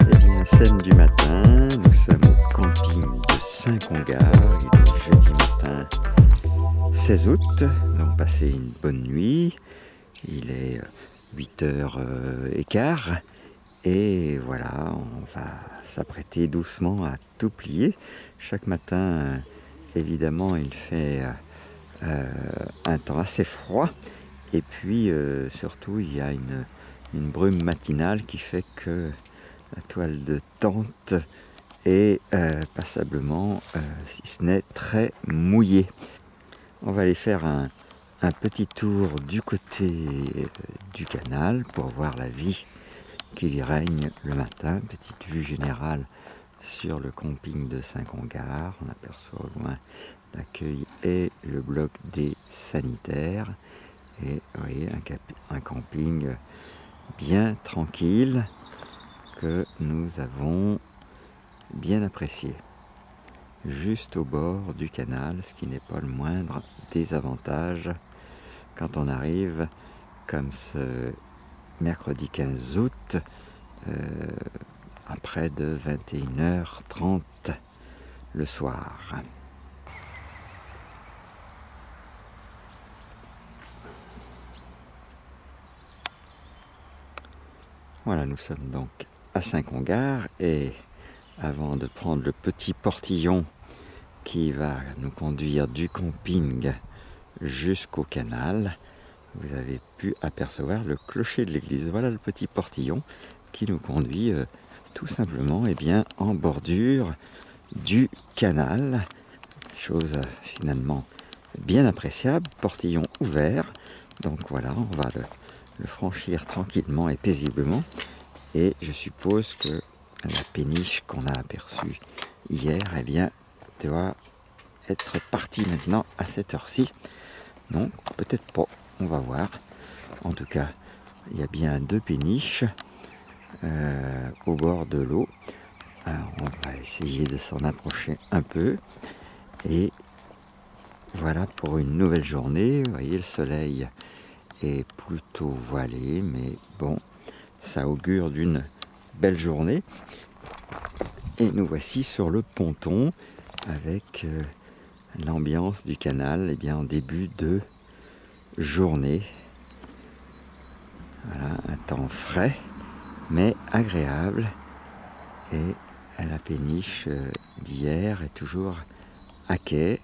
Eh bien, scène du matin, nous sommes au camping de Saint-Congar. Il est jeudi matin 16 août. Nous avons passé une bonne nuit. Il est 8h15. Et voilà, on va s'apprêter doucement à tout plier. Chaque matin, évidemment, il fait un temps assez froid. Et puis, surtout, il y a une brume matinale qui fait que la toile de tente est passablement, si ce n'est très mouillée. On va aller faire un petit tour du côté du canal pour voir la vie qu'il y règne le matin. Petite vue générale sur le camping de Saint-Congar. On aperçoit au loin l'accueil et le bloc des sanitaires. Et vous voyez, un camping bien tranquille que nous avons bien apprécié. Juste au bord du canal, ce qui n'est pas le moindre désavantage quand on arrive comme ce mercredi 15 août à près de 21h30 le soir. Voilà, nous sommes donc à Saint-Congar et avant de prendre le petit portillon qui va nous conduire du camping jusqu'au canal, vous avez pu apercevoir le clocher de l'église. Voilà le petit portillon qui nous conduit tout simplement en bordure du canal. Chose finalement bien appréciable, portillon ouvert. Donc voilà, on va le franchir tranquillement et paisiblement. Et je suppose que la péniche qu'on a aperçue hier, doit être partie maintenant à cette heure-ci. Non, peut-être pas. On va voir. En tout cas, il y a bien 2 péniches au bord de l'eau. Alors, on va essayer de s'en approcher un peu. Et voilà pour une nouvelle journée. Vous voyez, le soleil est plutôt voilé, mais bon, ça augure d'une belle journée. Et nous voici sur le ponton avec l'ambiance du canal en début de journée. Voilà, un temps frais mais agréable, et la péniche d'hier est toujours à quai.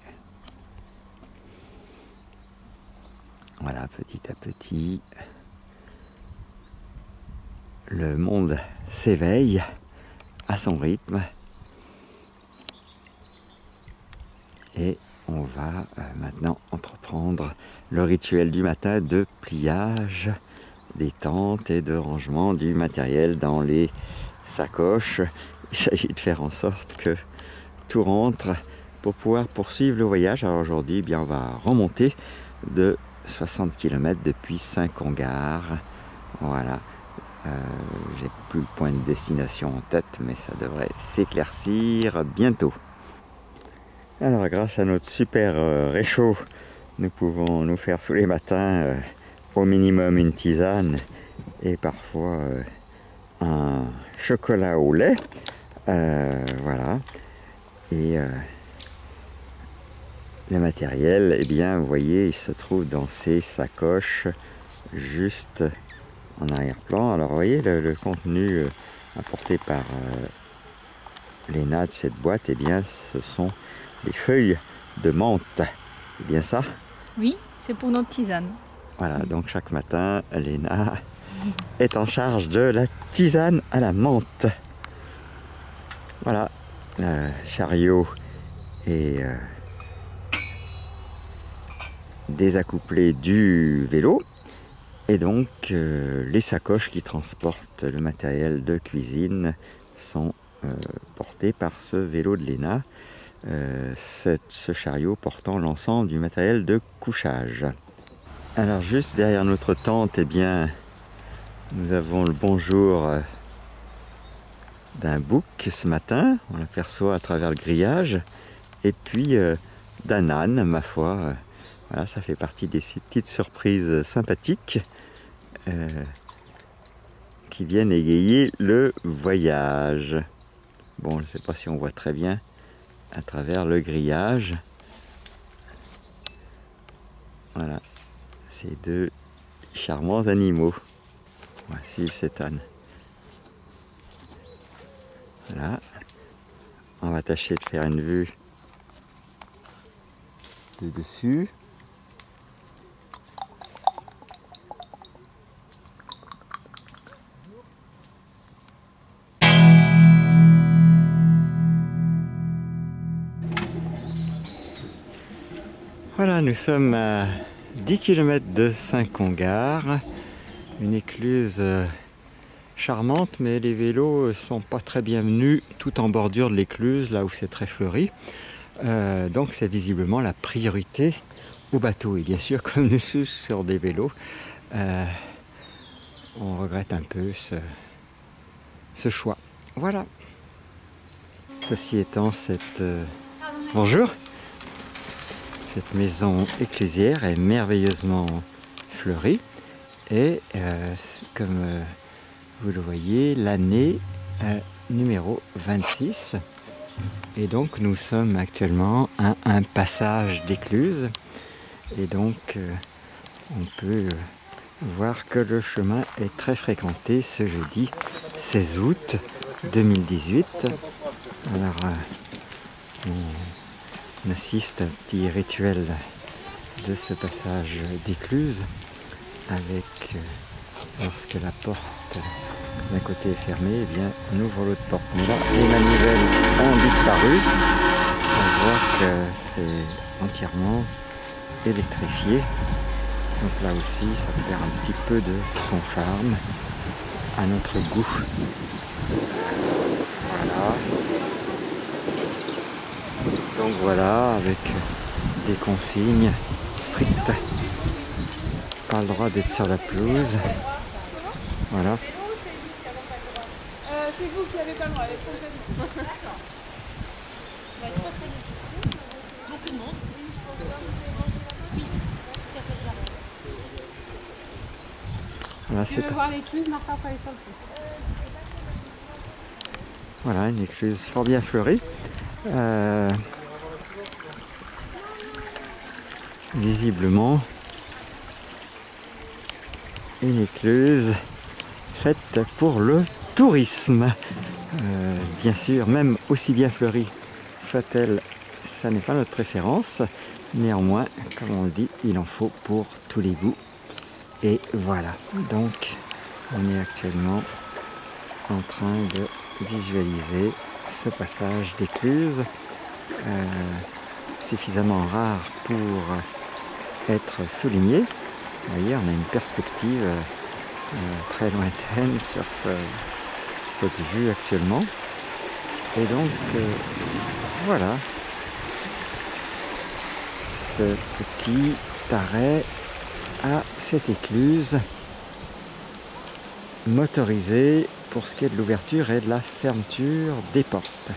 Voilà, petit à petit le monde s'éveille à son rythme et on va maintenant entreprendre le rituel du matin de pliage des tentes et de rangement du matériel dans les sacoches. Il s'agit de faire en sorte que tout rentre pour pouvoir poursuivre le voyage. Alors aujourd'hui, on va remonter de 60 km depuis Saint-Congar. Voilà, j'ai plus le point de destination en tête, mais ça devrait s'éclaircir bientôt. Alors grâce à notre super réchaud, nous pouvons nous faire tous les matins au minimum une tisane et parfois un chocolat au lait. Voilà. Et le matériel, vous voyez, il se trouve dans ces sacoches juste en arrière-plan. Alors vous voyez le contenu apporté par Léna de cette boîte, ce sont des feuilles de menthe. C'est bien ça? Oui, c'est pour notre tisane. Voilà, donc chaque matin, Léna est en charge de la tisane à la menthe. Voilà, le chariot est désaccouplé du vélo. Et donc, les sacoches qui transportent le matériel de cuisine sont portées par ce vélo de Léna. Ce chariot portant l'ensemble du matériel de couchage. Alors juste derrière notre tente, nous avons le bonjour d'un bouc ce matin. On l'aperçoit à travers le grillage. Et puis d'un âne, ma foi. Voilà, ça fait partie de ces petites surprises sympathiques qui viennent égayer le voyage. Bon, je ne sais pas si on voit très bien à travers le grillage. Voilà, ces deux charmants animaux. On va suivre cette âne. Voilà, on va tâcher de faire une vue de dessus. Voilà, nous sommes à 10 km de Saint-Congar, une écluse charmante, mais les vélos ne sont pas très bienvenus tout en bordure de l'écluse, là où c'est très fleuri. Donc c'est visiblement la priorité au bateau. Et bien sûr, comme nous sommes sur des vélos, on regrette un peu ce choix. Voilà. Ceci étant cette... Bonjour. Cette maison éclusière est merveilleusement fleurie et comme vous le voyez, l'année numéro 26. Et donc nous sommes actuellement à un passage d'écluse et donc on peut voir que le chemin est très fréquenté ce jeudi 16 août 2018. Alors on assiste à un petit rituel de ce passage d'écluse avec, lorsque la porte d'un côté est fermée, eh bien on ouvre l'autre porte. Mais là, les manivelles ont disparu. On voit que c'est entièrement électrifié. Donc là aussi, ça perd un petit peu de son charme à notre goût. Voilà. Donc voilà, avec des consignes strictes. Pas le droit d'être sur la pelouse. Voilà. C'est vous qui avez pas le droit, elle est complètement. Voilà, Tu veux voir l'écluse, Martin, pas les sur le coup. Voilà, une écluse fort bien fleurie. Visiblement, une écluse faite pour le tourisme. Bien sûr, même aussi bien fleurie soit-elle, ça n'est pas notre préférence. Néanmoins, comme on le dit, il en faut pour tous les goûts. Et voilà, donc on est actuellement en train de visualiser ce passage d'écluse suffisamment rare pour être souligné. Vous voyez, on a une perspective très lointaine sur cette vue actuellement. Et donc voilà ce petit arrêt à cette écluse motorisée pour ce qui est de l'ouverture et de la fermeture des portes.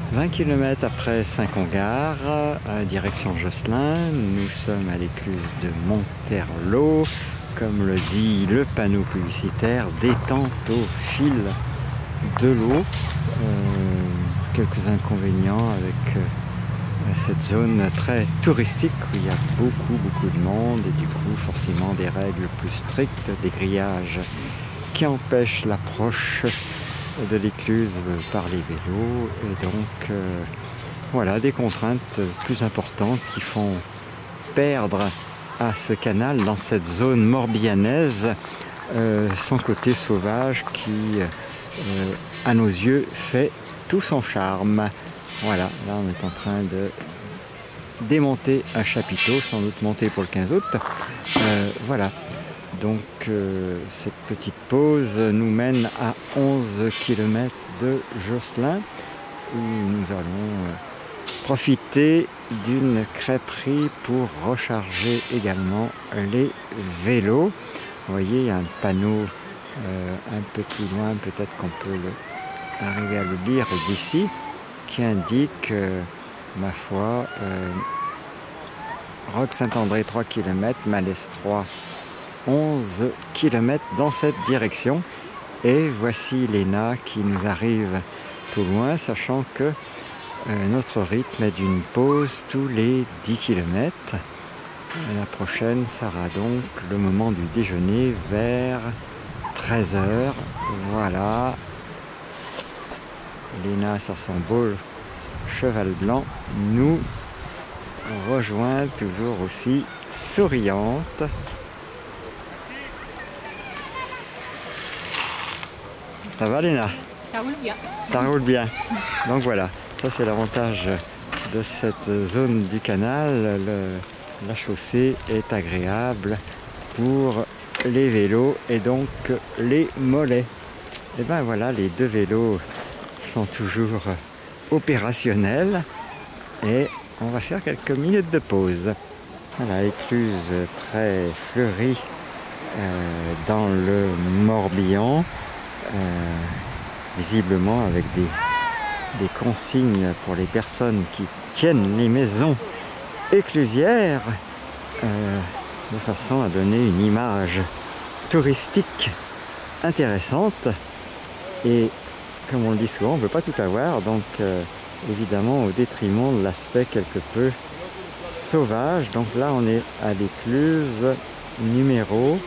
« 20 km après Saint-Congar, direction Josselin, nous sommes à l'écluse de Monterlot. Comme le dit le panneau publicitaire, détente au fil de l'eau. Quelques inconvénients avec cette zone très touristique où il y a beaucoup de monde et du coup forcément des règles plus strictes, des grillages qui empêchent l'approche de l'écluse par les vélos et donc voilà des contraintes plus importantes qui font perdre à ce canal dans cette zone morbihanaise son côté sauvage qui à nos yeux fait tout son charme. Voilà, là on est en train de démonter un chapiteau, sans doute monté pour le 15 août. Voilà, donc cette petite pause nous mène à 11 km de Josselin, où nous allons profiter d'une crêperie pour recharger également les vélos. Vous voyez, il y a un panneau un peu plus loin, peut-être qu'on peut arriver à le lire d'ici, qui indique, ma foi, Roque-Saint-André 3 km, Malès 3 11 km dans cette direction. Et voici Léna qui nous arrive tout loin, sachant que notre rythme est d'une pause tous les 10 km. La prochaine sera donc le moment du déjeuner vers 13 h. Voilà. Léna sur son beau cheval blanc nous rejoint toujours aussi souriante. Ça va Léna? Ça roule bien. Ça roule bien. Donc voilà, ça c'est l'avantage de cette zone du canal. La chaussée est agréable pour les vélos et donc les mollets. Et bien voilà, les deux vélos sont toujours opérationnels et on va faire quelques minutes de pause. Voilà, écluse très fleurie dans le Morbihan. Visiblement avec des consignes pour les personnes qui tiennent les maisons éclusières de façon à donner une image touristique intéressante. Et comme on le dit souvent, on ne peut pas tout avoir, donc évidemment au détriment de l'aspect quelque peu sauvage. Donc là on est à l'écluse numéro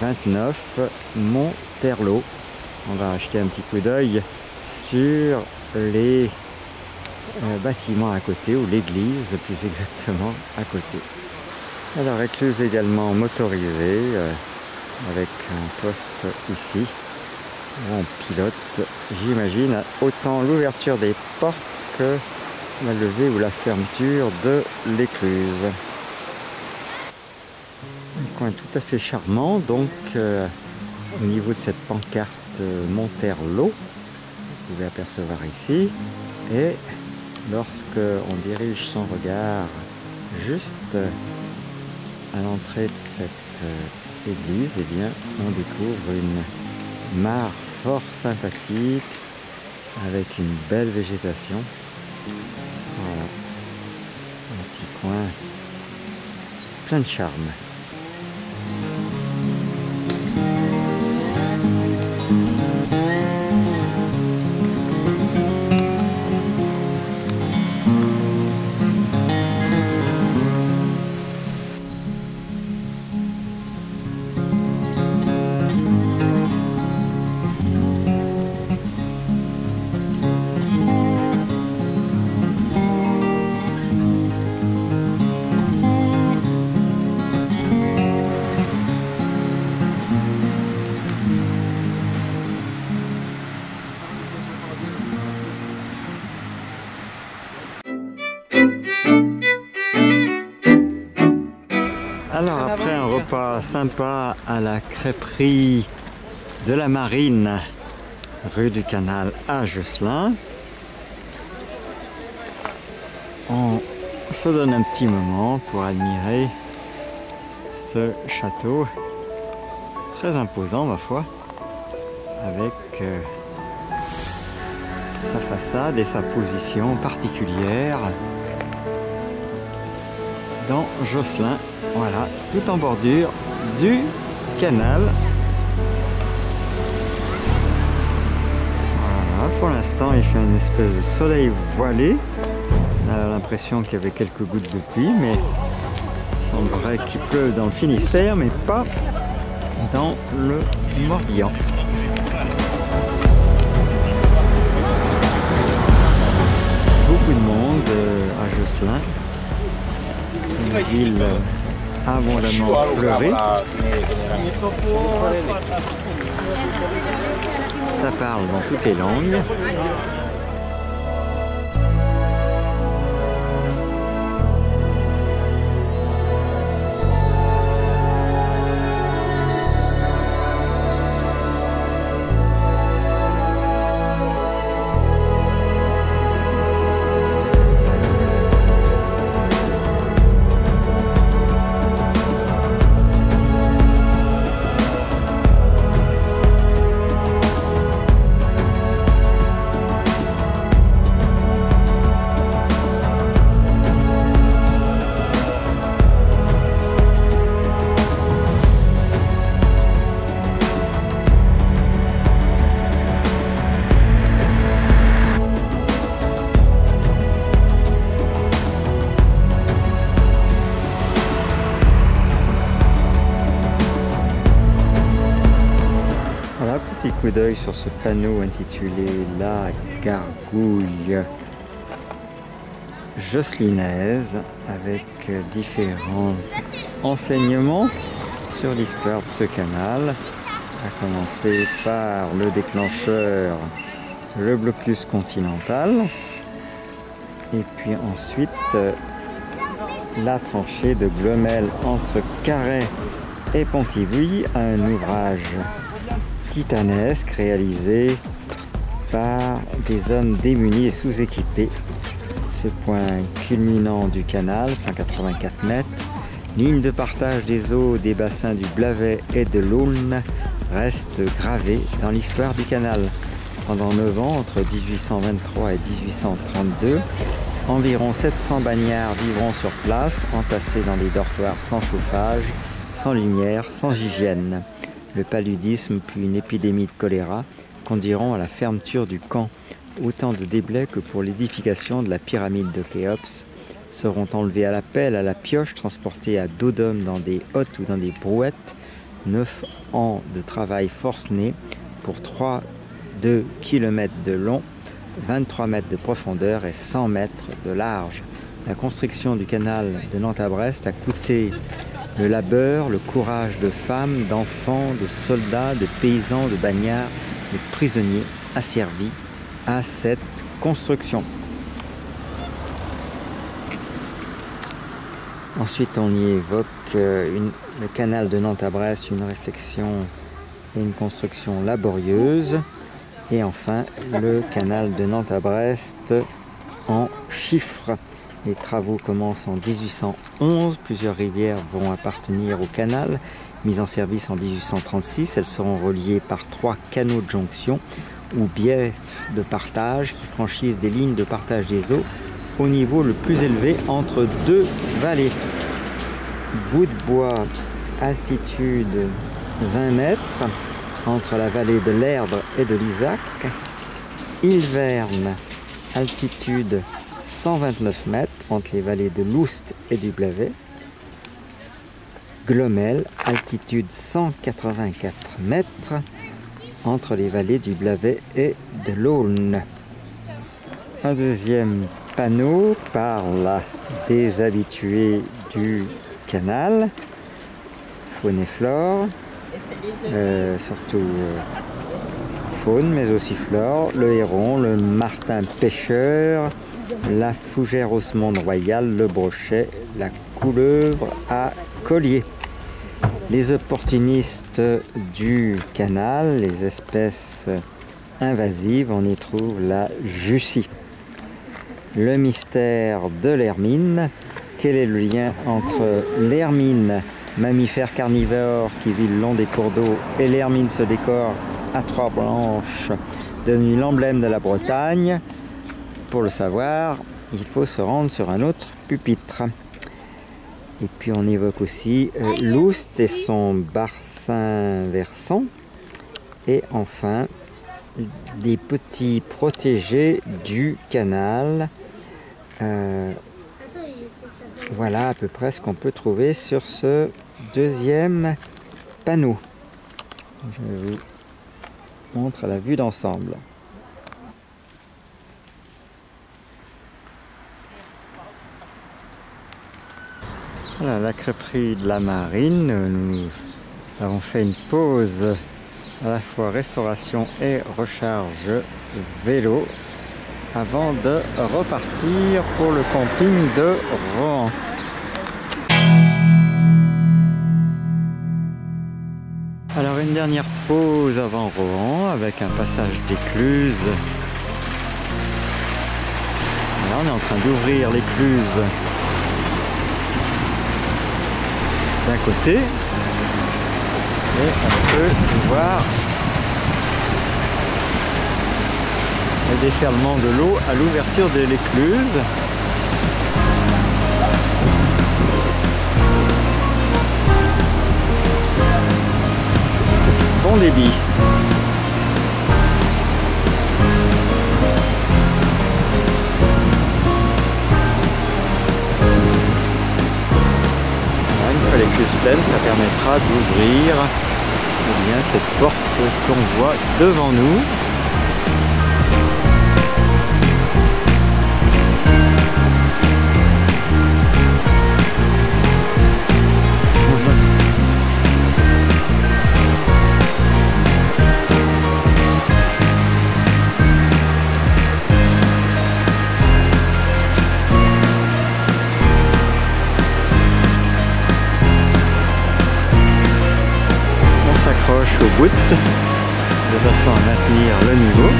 29 Monterlot. On va acheter un petit coup d'œil sur les bâtiments à côté, ou l'église plus exactement à côté. Alors écluse également motorisée avec un poste ici où on pilote, j'imagine, autant l'ouverture des portes que la levée ou la fermeture de l'écluse. Un coin tout à fait charmant, donc au niveau de cette pancarte Monterlot, vous pouvez apercevoir ici, et lorsque on dirige son regard juste à l'entrée de cette église, eh bien on découvre une mare fort sympathique avec une belle végétation. Voilà, un petit coin plein de charme. Alors après un repas sympa à la crêperie de la Marine, rue du Canal à Josselin, on se donne un petit moment pour admirer ce château très imposant ma foi, avec sa façade et sa position particulière dans Josselin. Voilà, tout en bordure du canal. Voilà, pour l'instant il fait une espèce de soleil voilé. On a l'impression qu'il y avait quelques gouttes de pluie, mais il semblerait qu'il pleuve dans le Finistère, mais pas dans le Morbihan. Beaucoup de monde à Josselin, une ville abondamment fleurée. Ça parle dans toutes les langues. coup d'œil sur ce panneau intitulé La Gargouille Josselinaise avec différents enseignements sur l'histoire de ce canal, à commencer par le déclencheur, le blocus continental, et puis ensuite la tranchée de Glomel entre Carhaix et Pontivy, un ouvrage titanesque réalisé par des hommes démunis et sous-équipés. Ce point culminant du canal, 184 mètres, ligne de partage des eaux des bassins du Blavet et de l'Aulne, reste gravé dans l'histoire du canal. Pendant 9 ans, entre 1823 et 1832, environ 700 bagnards vivront sur place, entassés dans des dortoirs sans chauffage, sans lumière, sans hygiène. Le paludisme puis une épidémie de choléra conduiront à la fermeture du camp. Autant de déblais que pour l'édification de la pyramide de Khéops seront enlevés à la pelle, à la pioche, transportés à dos d'homme dans des hottes ou dans des brouettes. 9 ans de travail forcené pour 2 km de long, 23 mètres de profondeur et 100 mètres de large. La construction du canal de Nantes à Brest a coûté le labeur, le courage de femmes, d'enfants, de soldats, de paysans, de bagnards, de prisonniers asservis à cette construction. Ensuite, on y évoque le canal de Nantes à Brest, une réflexion et une construction laborieuse. Et enfin, le canal de Nantes à Brest en chiffres. Les travaux commencent en 1811. Plusieurs rivières vont appartenir au canal. Mises en service en 1836, elles seront reliées par 3 canaux de jonction ou biefs de partage qui franchissent des lignes de partage des eaux au niveau le plus élevé entre 2 vallées. Bout de bois, altitude 20 mètres entre la vallée de l'Erdre et de l'Isaac. Ilverne, altitude 129 mètres entre les vallées de l'Oust et du Blavet. Glomel, altitude 184 mètres entre les vallées du Blavet et de l'Aulne. Un deuxième panneau parle des habitués du canal, faune et flore, surtout faune mais aussi flore, le héron, le martin pêcheur, la fougère osmonde royale, le brochet, la couleuvre à collier. Les opportunistes du canal, les espèces invasives, on y trouve la jussie. Le mystère de l'hermine. Quel est le lien entre l'hermine, mammifère carnivore qui vit le long des cours d'eau, et l'hermine se décore à 3 branches, devenu l'emblème de la Bretagne? Pour le savoir, il faut se rendre sur un autre pupitre. Et puis on évoque aussi l'Oust et son bassin versant. Et enfin, des petits protégés du canal. Voilà à peu près ce qu'on peut trouver sur ce deuxième panneau. Je vous montre la vue d'ensemble. Voilà, la crêperie de la Marine. Nous avons fait une pause à la fois restauration et recharge vélo avant de repartir pour le camping de Rohan. Alors une dernière pause avant Rohan avec un passage d'écluse. Là on est en train d'ouvrir l'écluse d'un côté et on peut voir le déferlement de l'eau à l'ouverture de l'écluse. Bon débit. Une fois l'écluse pleine, ça permettra d'ouvrir eh bien, cette porte qu'on voit devant nous. Au bout de façon à maintenir le niveau.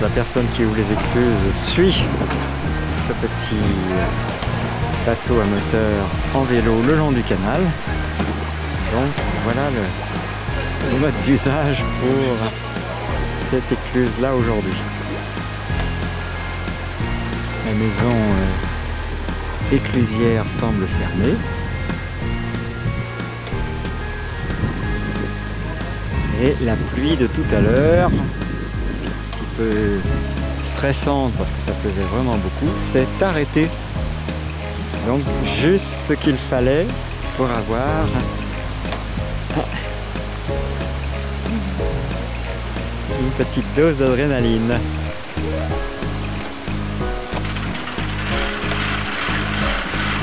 La personne qui ouvre les écluses suit ce petit bateau à moteur en vélo le long du canal. Donc voilà le mode d'usage pour cette écluse là aujourd'hui. La maison éclusière semble fermée. Et la pluie de tout à l'heure, peu stressante parce que ça pleuvait vraiment beaucoup, s'est arrêté. Donc juste ce qu'il fallait pour avoir une petite dose d'adrénaline.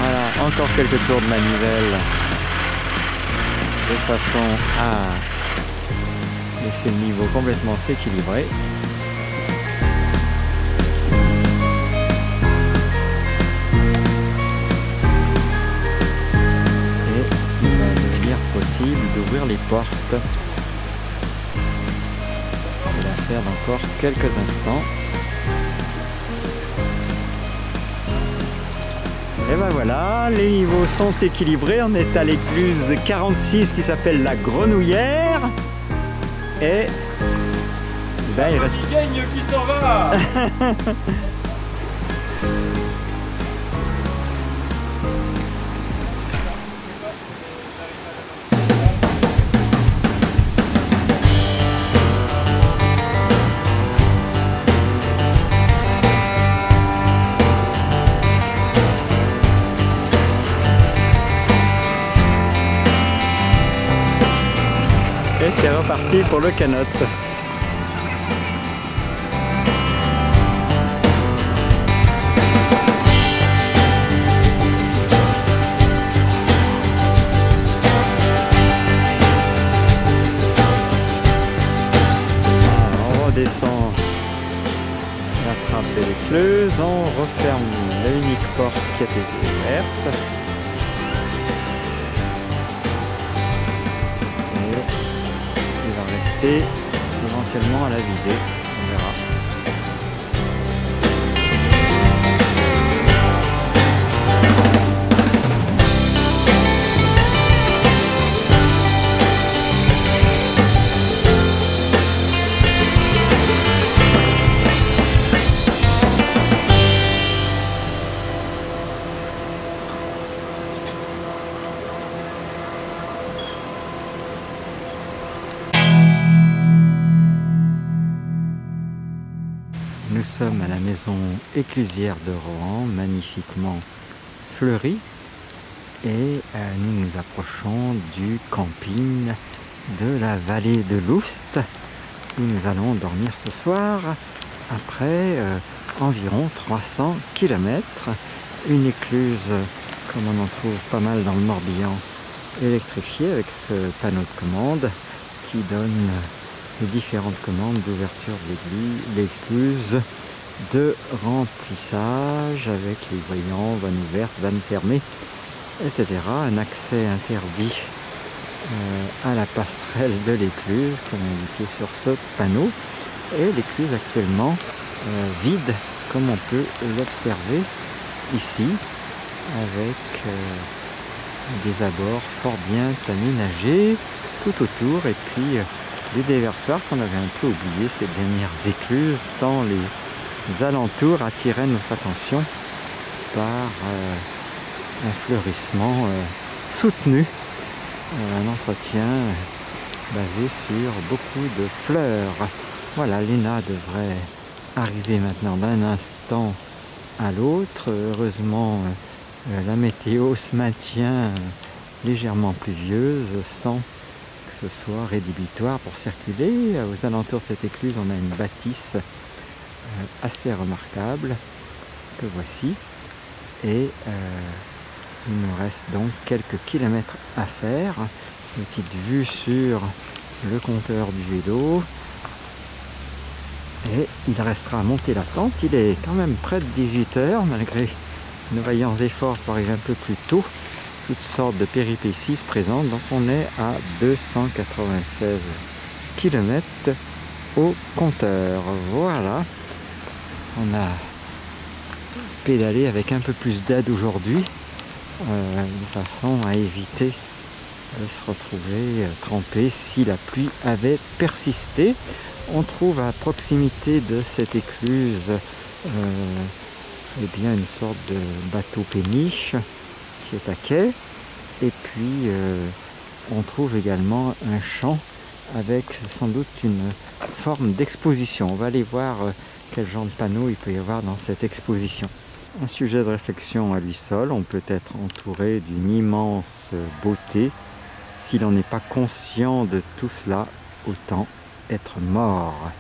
Voilà, encore quelques tours de manivelle de façon à laisser le niveau complètement s'équilibrer. D'ouvrir les portes. On va faire encore quelques instants. Et ben voilà, les niveaux sont équilibrés. On est à l'écluse 46 qui s'appelle la Grenouillère. Et ben, il reste... Gagne qui s'en va. Et c'est reparti pour le canot. On redescend la trappe de l'écluse, on referme la unique porte qui était ouverte. Et éventuellement à la vider, on verra. Nous sommes à la maison éclusière de Rohan, magnifiquement fleurie, et nous nous approchons du camping de la vallée de l'Oust, où nous allons dormir ce soir après environ 300 km. Une écluse, comme on en trouve pas mal dans le Morbihan, électrifiée avec ce panneau de commande qui donne les différentes commandes d'ouverture de l'écluse, de remplissage avec les voyants, vannes ouvertes, vannes fermées, etc. Un accès interdit à la passerelle de l'écluse, comme indiqué sur ce panneau. Et l'écluse actuellement vide, comme on peut l'observer ici, avec des abords fort bien aménagés tout autour, et puis des déversoirs qu'on avait un peu oubliés ces dernières écluses, tant les alentours attiraient notre attention par un fleurissement soutenu, un entretien basé sur beaucoup de fleurs. Voilà, Léna devrait arriver maintenant d'un instant à l'autre. Heureusement, la météo se maintient légèrement pluvieuse sans que ce soit rédhibitoire pour circuler. Aux alentours de cette écluse, on a une bâtisse assez remarquable que voici. Et il nous reste donc quelques kilomètres à faire. Une petite vue sur le compteur du vélo. Et il restera à monter la pente. Il est quand même près de 18 h malgré nos vaillants efforts pour arriver un peu plus tôt. Toutes sortes de péripéties se présentent. Donc on est à 296 km au compteur. Voilà. On a pédalé avec un peu plus d'aide aujourd'hui, de façon à éviter de se retrouver trempé si la pluie avait persisté. On trouve à proximité de cette écluse eh bien une sorte de bateau péniche qui est à quai, et puis on trouve également un champ avec sans doute une forme d'exposition. On va aller voir quel genre de panneau il peut y avoir dans cette exposition. Un sujet de réflexion à lui seul. On peut être entouré d'une immense beauté. Si l'on n'est pas conscient de tout cela, autant être mort.